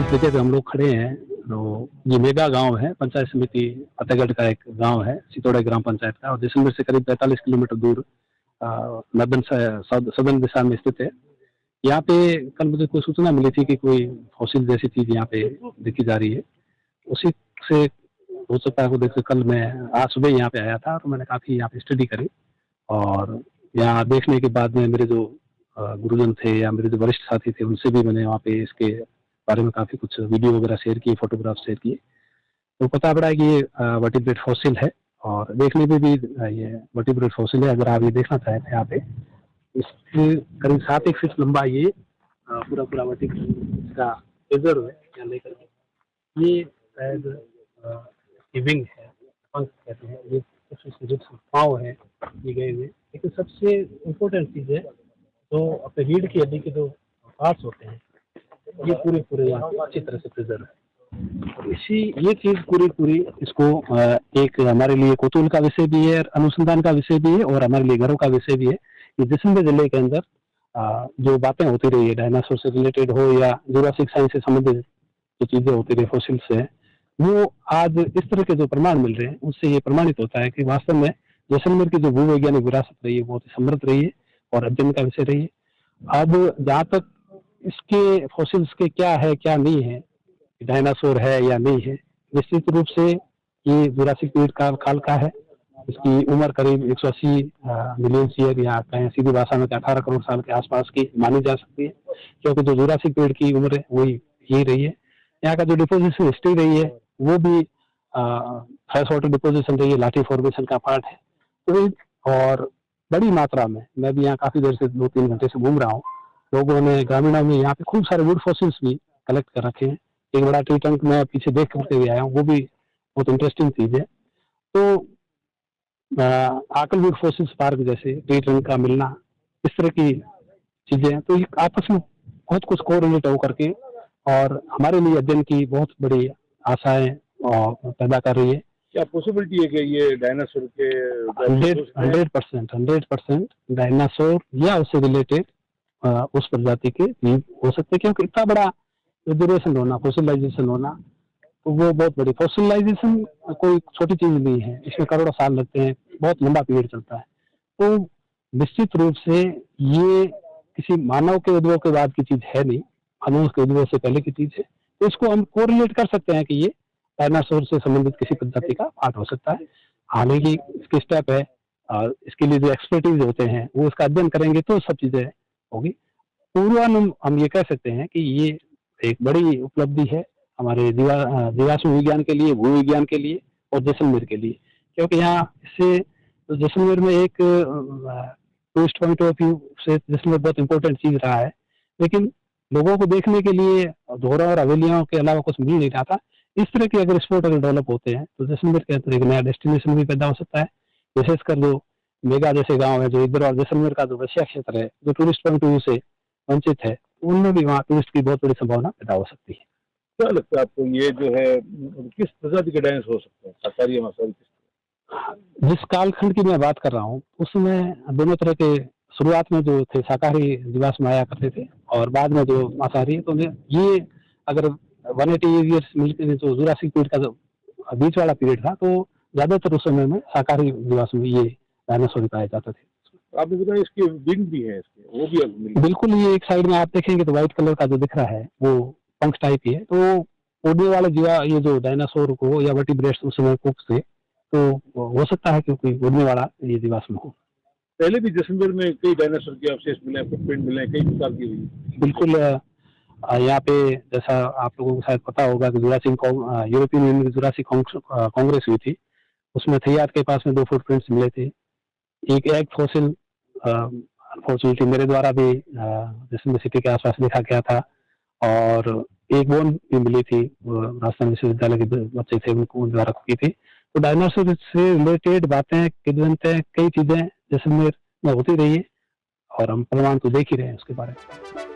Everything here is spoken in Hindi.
जिस जगह पे हम लोग खड़े हैं, तो ये मेगा गाँव है, पंचायत समिति फतेहगढ़ का एक गाँव है, सितोड़ा ग्राम पंचायत का, और जैसलमेर से करीब 45 किलोमीटर दूर नर्दन सदर्न दिशा में स्थित है। यहाँ पे कल मुझे कोई सूचना मिली थी कि कोई फॉसिल जैसी चीज़ यहाँ पे देखी जा रही है। उसी से हो सकता है को देखकर कल मैं आज सुबह यहाँ पे आया था, और मैंने काफ़ी यहाँ पे स्टडी करी, और यहाँ देखने के बाद में मेरे जो गुरुजन थे या मेरे जो वरिष्ठ साथी थे, उनसे भी मैंने वहाँ पे इसके बारे में काफ़ी कुछ वीडियो वगैरह शेयर किए, फोटोग्राफ शेयर किए। तो पता पड़ा कि ये वर्टिब्रेट फॉसिल है, और देखने में भी ये वर्टिब्रेट फॉसिल है। अगर आप ये देखना चाहें तो यहाँ पे इसके करीब 7 एक फीट लंबा ये पूरा पूरा वर्टिब्रेट का रिजर्व है, यहाँ लेकर के ये शायद विंग है, पंख कहते हैं, ये जो पाँव है ये गए हुए। लेकिन सबसे इम्पोर्टेंट चीज़ है जो अपने रीढ़ की हड्डी के जो पार्ट्स होते हैं, ये पूरे पूरे यहाँ पे अच्छी तरह से प्रिजर्व है। और इसी ये चीज़ पूरी इसको एक हमारे लिए कौतूहल का विषय भी है, अनुसंधान का विषय भी है, और हमारे लिए गर्व का विषय भी है कि जैसलमेर जिले के अंदर जो बातें होती रही है, डायनासोर से रिलेटेड हो या जुरासिक साइंस से संबंधित जो चीज़ें होती रही फॉसिल से, वो आज इस तरह के जो प्रमाण मिल रहे हैं, उससे ये प्रमाणित होता है कि वास्तव में जैसलमेर की जो भूवैज्ञानिक विरासत रही है बहुत ही समृद्ध रही है और अध्ययन का विषय रही है। अब जहाँ तक इसके फॉसिल्स के क्या है क्या नहीं है, डायनासोर है या नहीं है, निश्चित रूप से ये जुरासिक पीरियड काल का है। इसकी उम्र करीब 180 मिलियन ईयर, या कहें सीधी भाषा में 18 करोड़ साल के आसपास की मानी जा सकती है, क्योंकि जो जुरासिक पीरियड की उम्र है वही यही रही है। यहाँ का जो डिपोजिशन हिस्ट्री रही है वो भी फ्रेश वाटर डिपोजिशन रही है, लाठी फॉर्मेशन का पार्ट है। तो और बड़ी मात्रा में, मैं भी यहाँ काफी देर से 2-3 घंटे से घूम रहा हूँ, लोगों ने ग्रामीणों में यहाँ पे खूब सारे वुड फॉसिल्स भी कलेक्ट कर रखे हैं। एक बड़ा ट्री ट्रंक मैं पीछे देख करके भी आया हूँ, वो भी बहुत इंटरेस्टिंग चीज है। तो आकल वुड फॉसिल्स पार्क जैसे ट्री ट्रंक का मिलना, इस तरह की चीजें, तो ये आपस में बहुत कुछ कोरिलेट होकर के और हमारे लिए अध्ययन की बहुत बड़ी आशाएं पैदा कर रही है। क्या पॉसिबिलिटी है कि ये डायनासोर के 100% डायनासोर या उससे रिलेटेड उस प्रजाति के जीव हो सकते हैं, क्योंकि इतना बड़ा ड्यूरेशन होना, फॉसिलाइजेशन होना, तो वो बहुत बड़ी, फॉसिलाइजेशन कोई छोटी चीज नहीं है, इसमें करोड़ों साल लगते हैं, बहुत लंबा पीरियड चलता है। तो निश्चित रूप से ये किसी मानव के उद्भव के बाद की चीज है नहीं, मानव के उद्भव से पहले की चीज है। तो इसको हम कोरिलेट कर सकते हैं कि ये डायनासोर से संबंधित किसी प्रजाति का पार्ट हो सकता है। हालांकि इसके स्टेप है, इसके लिए जो एक्सपर्टीज होते हैं वो इसका अध्ययन करेंगे तो सब चीजें होगी। पूर्वानुमान हम ये कह सकते हैं कि ये एक बड़ी उपलब्धि है हमारे जीवाश्म विज्ञान के लिए, भू विज्ञान के लिए और जैसलमेर के लिए, क्योंकि यहाँ इससे तो जैसलमेर में एक टूरिस्ट पॉइंट ऑफ व्यू से जैसलमेर बहुत इंपॉर्टेंट चीज रहा है, लेकिन लोगों को देखने के लिए धोरा और हवेलियों के अलावा कुछ मिल नहीं रहा था। इस तरह के अगर स्पॉट अगर डेवलप होते हैं तो जैसलमेर के अंदर एक नया डेस्टिनेशन भी पैदा हो सकता है। विशेषकर जो मेगा जैसे गांव है, जो इधर और जैसलमेर का जो वैश्या क्षेत्र है, जो टूरिस्ट पॉइंट व्यू से वंचित है, उनमें भी वहाँ टूरिस्ट की बहुत बड़ी संभावना पैदा हो सकती है। क्या लगता है आपको, ये जो है किस प्रजाति के डायनासोर हो सकते हैं, शाकाहारी या मांसाहारी? जिस कालखंड की मैं बात कर रहा हूँ उसमें दोनों तरह के, शुरुआत में जो थे शाकाहारी जीवाश्म आया करते थे और बाद में जो मांसाहारी, तो ये अगर 180 ईयर्स मिलकर जो जुरासिक पीरियड का जो बीच वाला पीरियड था, तो ज्यादातर उस समय में शाकाहारी जीवाश्म ये डायनासोर पाए जाते थे। आपने बताया इसके विंग भी है, इसके वो भी बिल्कुल, ये एक साइड में आप देखेंगे तो व्हाइट कलर का जो दिख रहा है वो पंख टाइप ही है। तो उड़ने वाले जीवा, ये जो डायनासोर को या वर्टिब्रेट्स उस समय कुक से, तो हो सकता है क्योंकि उड़ने वाला ये जीवाश्म हो। पहले भी जैसलमेर में कई डायनासोर के अवशेष मिले, फुटप्रिंट मिले, कई प्रकार की हुई। बिल्कुल, यहाँ पे जैसा आप लोगों को शायद पता होगा कि यूरोपियन यूनियन जुरासिक कांग्रेस हुई थी, उसमें थैयाद के पास में 2 फुटप्रिंट्स मिले थे। एक एग फॉसिल अनफॉर्चुनेटली मेरे द्वारा भी जैसलमेर सिटी के आसपास देखा गया था, और एक बोन भी मिली थी, राजस्थान विश्वविद्यालय के बच्चे थे उनको द्वारा की थी। तो डायनासोर से रिलेटेड बातें, किदवंतें, कई चीजें जैसलमेर में होती रही है और हम प्रमाण तो देख ही रहे हैं उसके बारे में।